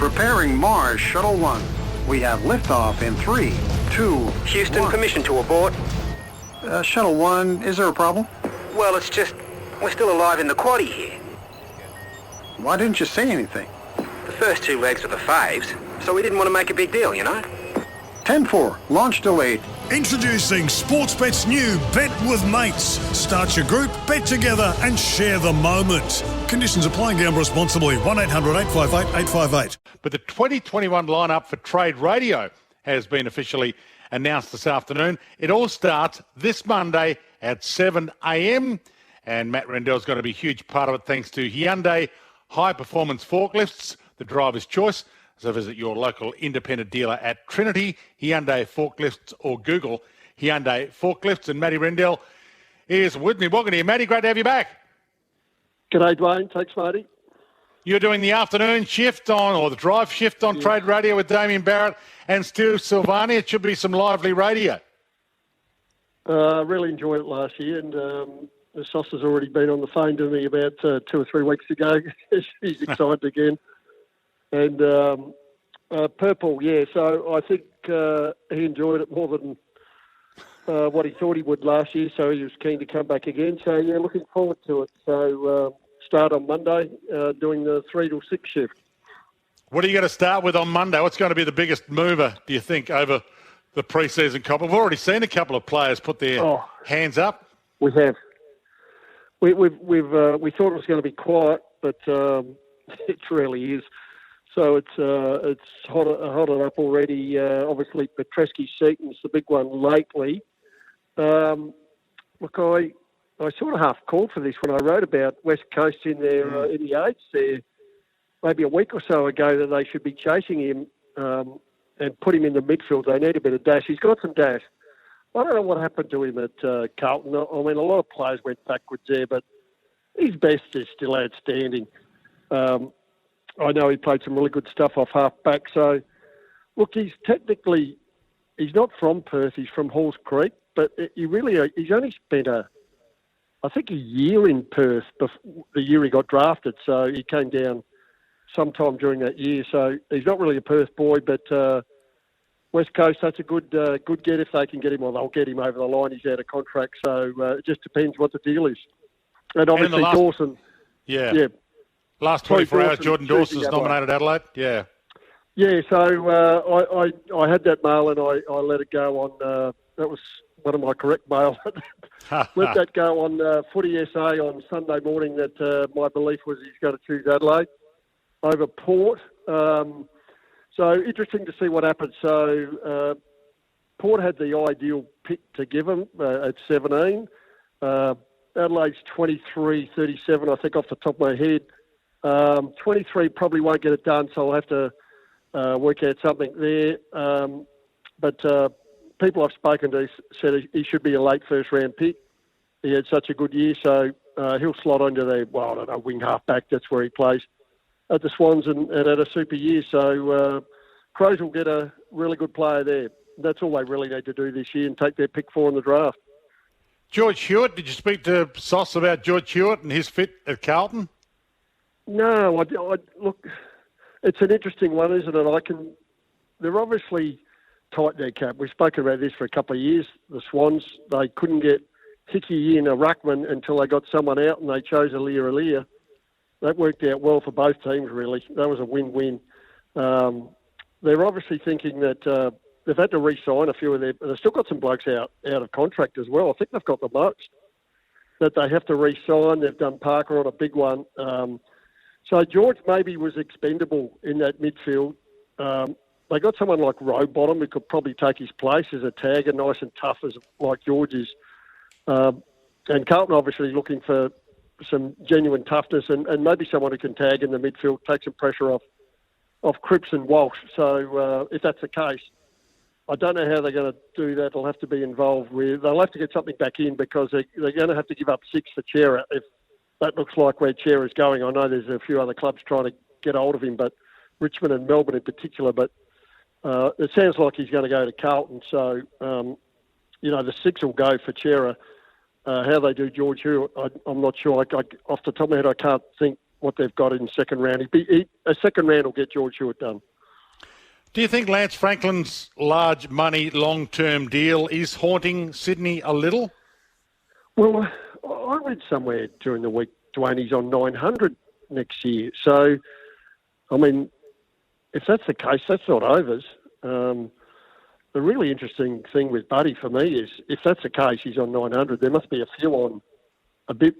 Preparing Mars Shuttle 1. We have liftoff in 3, 2, Houston, 1. permission to abort. Shuttle 1, is there a problem? Well, it's just, we're still alive in the quaddie here. Why didn't you say anything? The first 2 legs are the faves, so we didn't want to make a big deal, you know? 10-4, launch delayed. Introducing Sportsbet's new Bet with Mates. Start your group, bet together and share the moment. Conditions apply. Gamble responsibly. 1-800-858-858. But the 2021 lineup for Trade Radio has been officially announced this afternoon. It all starts this Monday at 7 a.m. and Matt Rendell's going to be a huge part of it thanks to Hyundai High Performance Forklifts, the driver's choice. So visit your local independent dealer at Trinity, Hyundai Forklifts, or Google Hyundai Forklifts. And Matty Rendell is with me. Welcome to you, Matty. Great to have you back. G'day, Dwayne. Thanks, Matty. You're doing the afternoon shift on, or the drive shift on Trade Radio with Damien Barrett and Stu Silvani. It should be some lively radio. Really enjoyed it last year, and the Sauce has already been on the phone to me about 2 or 3 weeks ago. He's excited again. And Purple, yeah, so I think he enjoyed it more than what he thought he would last year, so he was keen to come back again. So, yeah, looking forward to it. So, start on Monday doing the 3 to 6 shift. What are you going to start with on Monday? What's going to be the biggest mover, do you think, over the pre-season comp? We've already seen a couple of players put their hands up. We have. We thought it was going to be quiet, but it really is. So it's hotted up already. Obviously, Petreski-Seaton's the big one lately. Look, I sort of half called for this when I wrote about West Coast in their in the eights there, maybe a week or so ago, that they should be chasing him and put him in the midfield. They need a bit of dash. He's got some dash. I don't know what happened to him at Carlton. I mean, a lot of players went backwards there, but his best is still outstanding. I know he played some really good stuff off half-back. So, look, he's not from Perth. He's from Halls Creek. But he's only spent a year in Perth before the year he got drafted. So he came down sometime during that year. So he's not really a Perth boy, but West Coast, that's a good get if they can get him, or they'll get him over the line. He's out of contract. So it just depends what the deal is. And obviously Dawson. Yeah. Last 24 hours, Jordan Dawson's nominated Adelaide. Yeah. Yeah, so I had that mail and I let it go on, that was one of my correct mail. Let that go on Footy SA on Sunday morning that my belief was he's going to choose Adelaide over Port. So interesting to see what happens. So Port had the ideal pick to give him at 17. Adelaide's 23-37, I think, off the top of my head. 23 probably won't get it done, so I'll have to work out something there. But people I've spoken to said he should be a late first-round pick. He had such a good year, so he'll slot onto the, wing half-back. That's where he plays at the Swans and had a super year. So Crows will get a really good player there. That's all they really need to do this year and take their pick 4 in the draft. George Hewitt, did you speak to Sauce about George Hewitt and his fit at Carlton? No, look, it's an interesting one, isn't it? They're obviously tight their cap. We've spoken about this for a couple of years. The Swans, they couldn't get Hickey in a ruckman until they got someone out and they chose Alia. That worked out well for both teams, really. That was a win-win. They're obviously thinking that they've had to re-sign a few of they've still got some blokes out of contract as well. I think they've got the most that they have to re-sign. They've done Parker on a big one. So George maybe was expendable in that midfield. They got someone like Rowbottom who could probably take his place as a tagger, nice and tough like George is. And Carlton obviously looking for some genuine toughness and maybe someone who can tag in the midfield, take some pressure off Cripps and Walsh. So if that's the case, I don't know how they're going to do that. They'll have to be involved with. They'll have to get something back in because they're going to have to give up 6 for Chera if that looks like where Chera's going. I know there's a few other clubs trying to get hold of him, but Richmond and Melbourne in particular. But it sounds like he's going to go to Carlton. So, the 6 will go for Chera. How they do George Hewitt, I'm not sure. Off the top of my head, I can't think what they've got in second round. A second round will get George Hewitt done. Do you think Lance Franklin's large money long-term deal is haunting Sydney a little? Well, I read somewhere during the week, Dwayne, he's on 900 next year. So, I mean, if that's the case, that's not overs. The really interesting thing with Buddy for me is if that's the case, he's on 900. There must be a few on a bit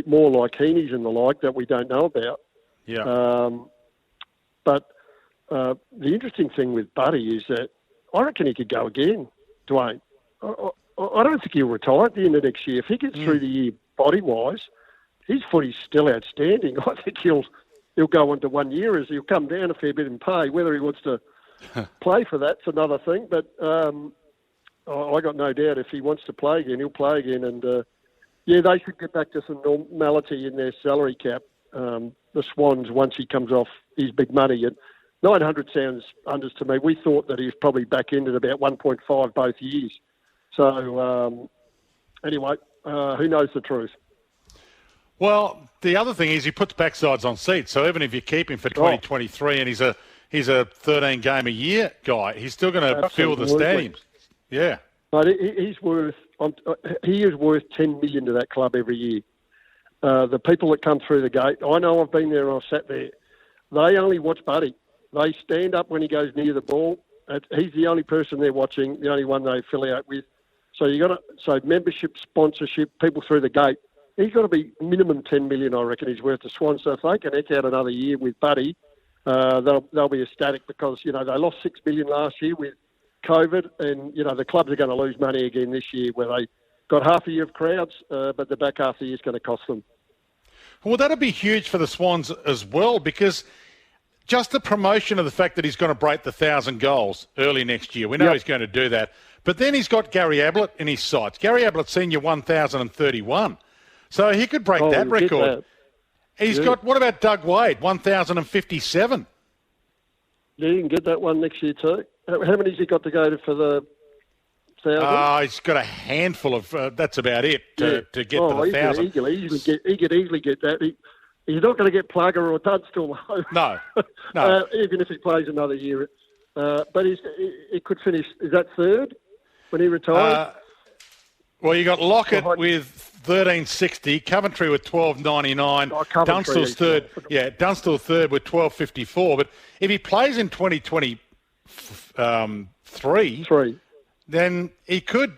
more like Heaney's and the like that we don't know about. Yeah. But the interesting thing with Buddy is that I reckon he could go again, Dwayne. I don't think he'll retire at the end of next year. If he gets through the year body-wise, his footy's still outstanding. I think he'll go on to 1 year as he'll come down a fair bit in pay. Whether he wants to play for that's another thing. But I got no doubt if he wants to play again, he'll play again. And, they should get back to some normality in their salary cap. The Swans, once he comes off his big money. And 900 sounds unders to me. We thought that he was probably back ended about 1.5 both years. So, anyway, who knows the truth? Well, the other thing is he puts backsides on seats. So even if you keep him for 2023 and he's a 13-game-a-year guy, he's still going to fill the stadiums. Yeah. But he is worth $10 million to that club every year. The people that come through the gate, I know I've been there and I've sat there, they only watch Buddy. They stand up when he goes near the ball. He's the only person they're watching, the only one they affiliate with. So membership, sponsorship, people through the gate. He's got to be minimum $10 million, I reckon, he's worth to Swans. So if they can eke out another year with Buddy, they'll be ecstatic because, they lost $6 million last year with COVID and, the clubs are going to lose money again this year where they got half a year of crowds, but the back half of the year is going to cost them. Well, that'll be huge for the Swans as well because just the promotion of the fact that he's going to break the 1,000 goals early next year. We know he's going to do that. But then he's got Gary Ablett in his sights. Gary Ablett senior 1,031. So he could break that record. He's got, what about Doug Wade, 1,057? Yeah, you can get that one next year too. How many has he got to go to for the 1,000? He's got a handful of, that's about it to get to the 1,000. He could easily get that. He's not going to get Plugger or Dunstall. No. Even if he plays another year. But he could finish, is that third when he retires? Well, you got Lockett with 1,360, Coventry with 1,299, Dunstall's third. Yeah, Dunstall third with 1,254. But if he plays in 2023, then he could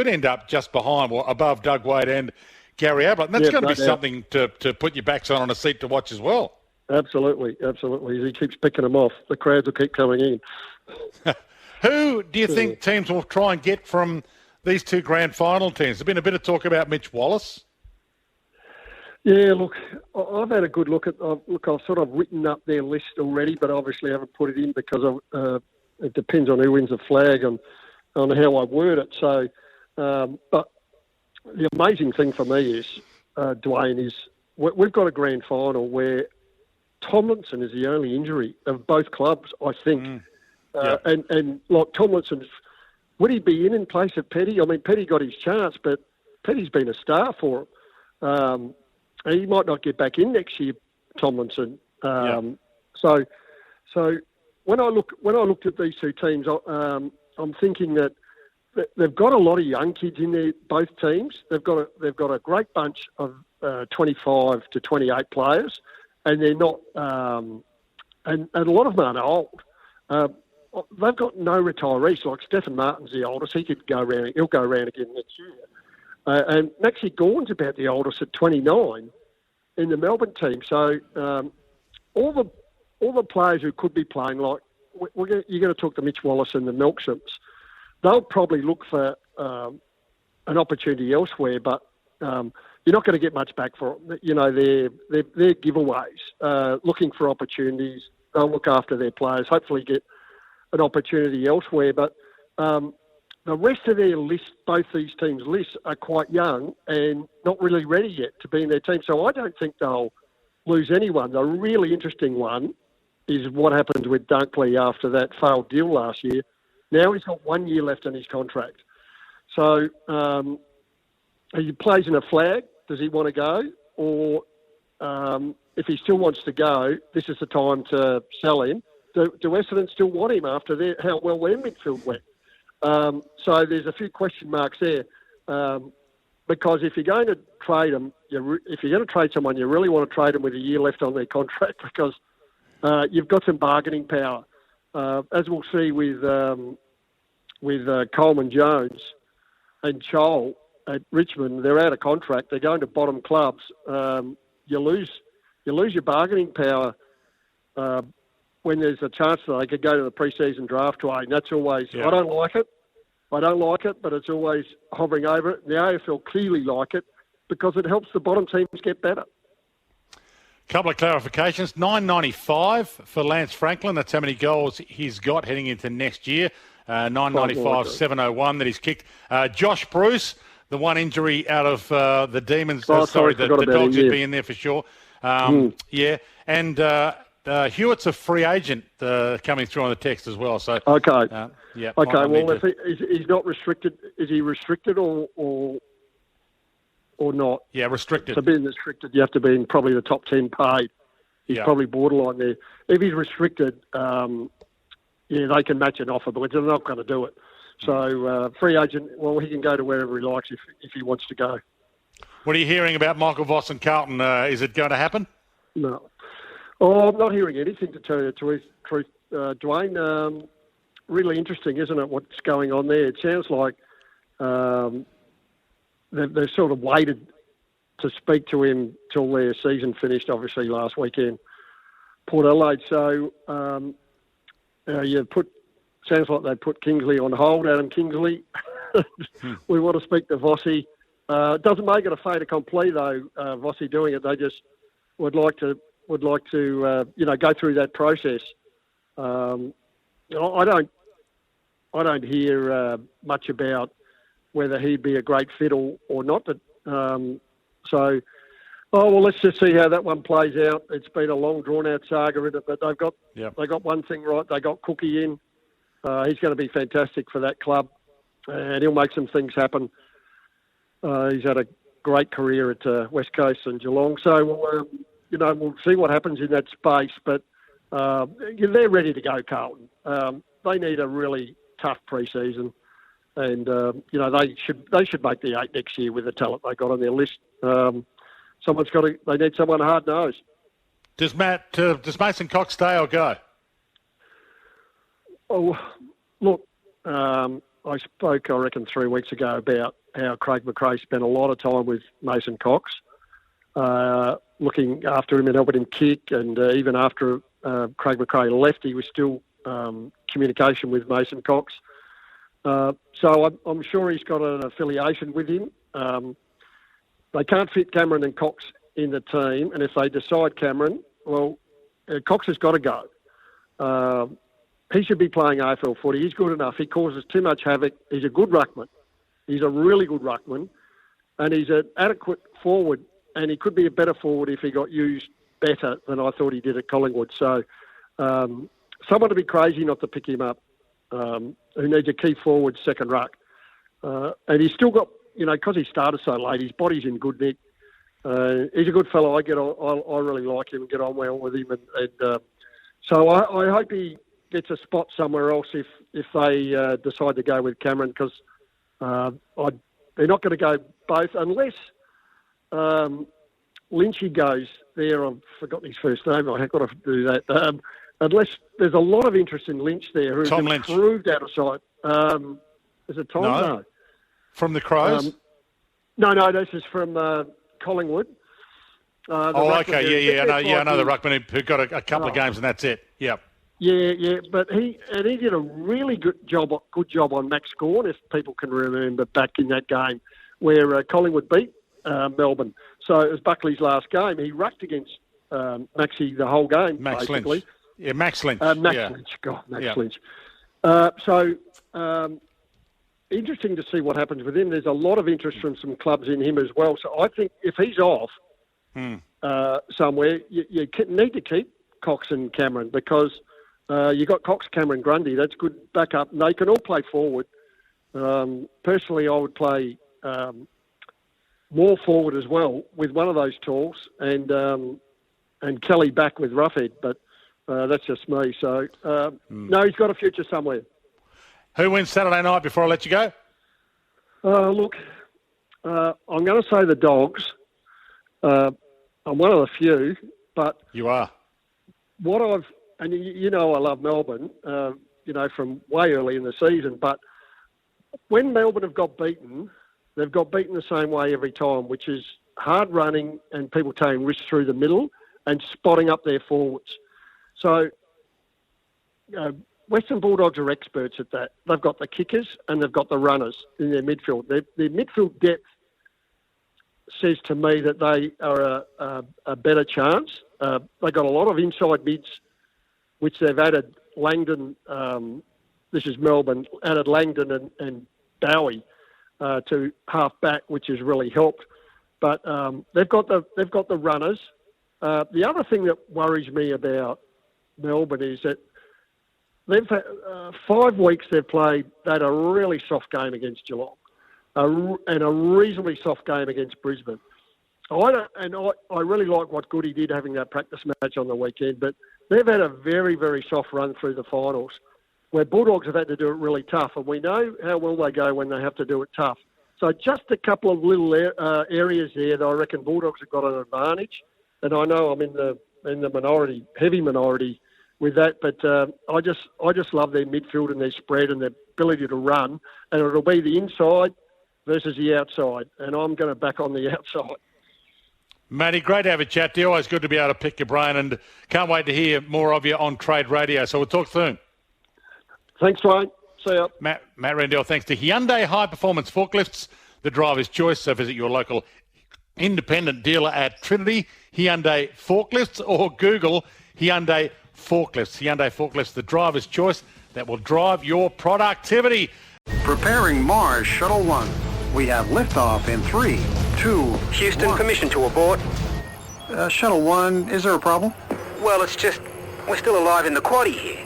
end up just behind or above Doug Wade and Gary Ablett. And that's going to be something to put your backs on a seat to watch as well. Absolutely. As he keeps picking them off, the crowds will keep coming in. Who do you think teams will try and get from these two grand final teams? There's been a bit of talk about Mitch Wallace. Yeah, look, I've had a good look at. I've sort of written up their list already, but obviously haven't put it in because it depends on who wins the flag and on how I word it. So, but the amazing thing for me is, Dwayne, is we've got a grand final where Tomlinson is the only injury of both clubs, I think. And like Tomlinson, would he be in place of Petty? I mean, Petty got his chance, but Petty's been a star for him. He might not get back in next year, Tomlinson. So when I looked at these two teams, I'm thinking that they've got a lot of young kids in there, both teams. They've got a great bunch of 25 to 28 players, and they're not. And a lot of them aren't old. They've got no retirees. Like Stephen Martin's the oldest. He could go around. He'll go around again next year. And Maxie Gorn's about the oldest at 29 in the Melbourne team. So all the players who could be playing, like you're going to talk to Mitch Wallace and the Milkships, they'll probably look for an opportunity elsewhere, but you're not going to get much back for them. They're giveaways, looking for opportunities. They'll look after their players, hopefully get an opportunity elsewhere. But the rest of their list, both these teams' lists, are quite young and not really ready yet to be in their team. So I don't think they'll lose anyone. The really interesting one is what happens with Dunkley after that failed deal last year. Now he's got 1 year left on his contract. So he plays in a flag. Does he want to go? Or if he still wants to go, this is the time to sell him. Do Essendon still want him after how well their midfield went? So there's a few question marks there. Because if you're going to trade them, if you're going to trade someone, you really want to trade them with a year left on their contract because you've got some bargaining power. As we'll see with Coleman Jones and Chol at Richmond, they're out of contract. They're going to bottom clubs. You lose your bargaining power when there's a chance that they could go to the pre-season draft way. And that's always, I don't like it, but it's always hovering over it. The AFL clearly like it because it helps the bottom teams get better. Couple of clarifications. 995 for Lance Franklin. That's how many goals he's got heading into next year. 995-701 that he's kicked. Josh Bruce, the one injury out of the Demons. The Dogs would be in there for sure. Yeah. And Hewitt's a free agent coming through on the text as well. So okay. Yeah. Okay. Well, if he's not restricted, is he restricted or not? Yeah, restricted. To be restricted, you have to be in probably the top 10 paid. He's probably borderline there. If he's restricted, they can match an offer, but they're not going to do it. So free agent, well, he can go to wherever he likes if he wants to go. What are you hearing about Michael Voss and Carlton? Is it going to happen? No. Oh, I'm not hearing anything, to tell you the truth, Dwayne. Really interesting, isn't it, what's going on there? It sounds like they've sort of waited to speak to him till their season finished, obviously, last weekend, Port Adelaide. So sounds like they put Kingsley on hold, Adam Kingsley. We want to speak to Vossi. Doesn't make it a fait accompli, though, Vossi doing it. They just would like to go through that process. I don't hear much about whether he'd be a great fit or not. But let's just see how that one plays out. It's been a long, drawn-out saga, isn't it? But they got one thing right. They got Cookie in. He's going to be fantastic for that club, and he'll make some things happen. He's had a great career at West Coast and Geelong. So we'll see what happens in that space. But they're ready to go, Carlton. They need a really tough pre-season, and they should make the 8 next year with the talent they got on their list. They need someone hard-nosed. Does Mason Cox stay or go? Oh, look, I spoke, I reckon, 3 weeks ago about how Craig McRae spent a lot of time with Mason Cox, looking after him and helping him kick, and even after Craig McRae left, he was still communication with Mason Cox. So I'm sure he's got an affiliation with him. They can't fit Cameron and Cox in the team, and if they decide Cameron, well, Cox has got to go. He should be playing AFL footy. He's good enough. He causes too much havoc. He's a good ruckman. He's a really good ruckman, and he's an adequate forward, and he could be a better forward if he got used better than I thought he did at Collingwood. So someone to be crazy not to pick him up, who needs a key forward second ruck. And he's still got, because he started so late, his body's in good nick. He's a good fellow. I really like him and get on well with him. And so I hope he gets a spot somewhere else if they decide to go with Cameron, because they're not going to go both unless Lynchy goes there. I've forgotten his first name. I've got to do that. Unless there's a lot of interest in Lynch there, who's improved out of sight. Is it Tom? No. From the Crows? No, this is from Collingwood. Okay, I know the ruckman who got a couple of games and that's it. Yep. Yeah, but he did a really good job on Max Gawn, if people can remember back in that game where Collingwood beat Melbourne. So it was Buckley's last game. He rucked against Maxie the whole game, basically. Lynch. Yeah, Max Lynch. Lynch. God, Lynch. Interesting to see what happens with him. There's a lot of interest from some clubs in him as well. So I think if he's off somewhere, you need to keep Cox and Cameron, because you got Cox, Cameron, Grundy. That's good backup. And they can all play forward. Personally, I would play more forward as well with one of those tools, and Kelly back with Roughhead. But that's just me. So no, he's got a future somewhere. Who wins Saturday night before I let you go? Look, I'm going to say the Dogs. I'm one of the few, but You are. and you know I love Melbourne, from way early in the season, but when Melbourne have got beaten, they've got beaten the same way every time, which is hard running and people taking risks through the middle and spotting up their forwards. So Western Bulldogs are experts at that. They've got the kickers and they've got the runners in their midfield. Their midfield depth says to me that they are a better chance. They've got a lot of inside mids, which they've added Langdon. This is Melbourne, added Langdon and Bowie to half back, which has really helped. But they've got the runners. The other thing that worries me about Melbourne is that they've had 5 weeks they've played. They had a really soft game against Geelong, and a reasonably soft game against Brisbane. I really like what Goody did having that practice match on the weekend, but they've had a very, very soft run through the finals, where Bulldogs have had to do it really tough, and we know how well they go when they have to do it tough. So just a couple of little areas there that I reckon Bulldogs have got an advantage, and I know I'm in the minority, heavy minority with that, but I just love their midfield and their spread and their ability to run, and it'll be the inside versus the outside, and I'm going to back on the outside. Matty, great to have a chat to you. Always good to be able to pick your brain, and can't wait to hear more of you on Trade Radio. So we'll talk soon. Thanks, Wayne. See ya. Matt Rendell, thanks to Hyundai High Performance Forklifts, the driver's choice. So visit your local independent dealer at Trinity Hyundai Forklifts, or Google Hyundai Forklifts. Hyundai Forklifts, the driver's choice that will drive your productivity. Preparing Mars Shuttle 1. We have liftoff in 3, 2, Houston, 1. permission to abort. Shuttle 1, is there a problem? Well, it's just, we're still alive in the quaddie here.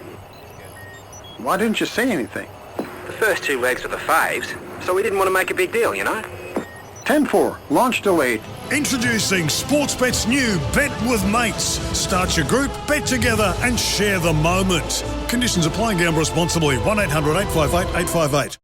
Why didn't you say anything? The first 2 legs are the 5s, so we didn't want to make a big deal, 10-4, launch delayed. Introducing Sportsbet's new Bet with Mates. Start your group, bet together and share the moment. Conditions apply. Gamble responsibly. 1-800-858-858.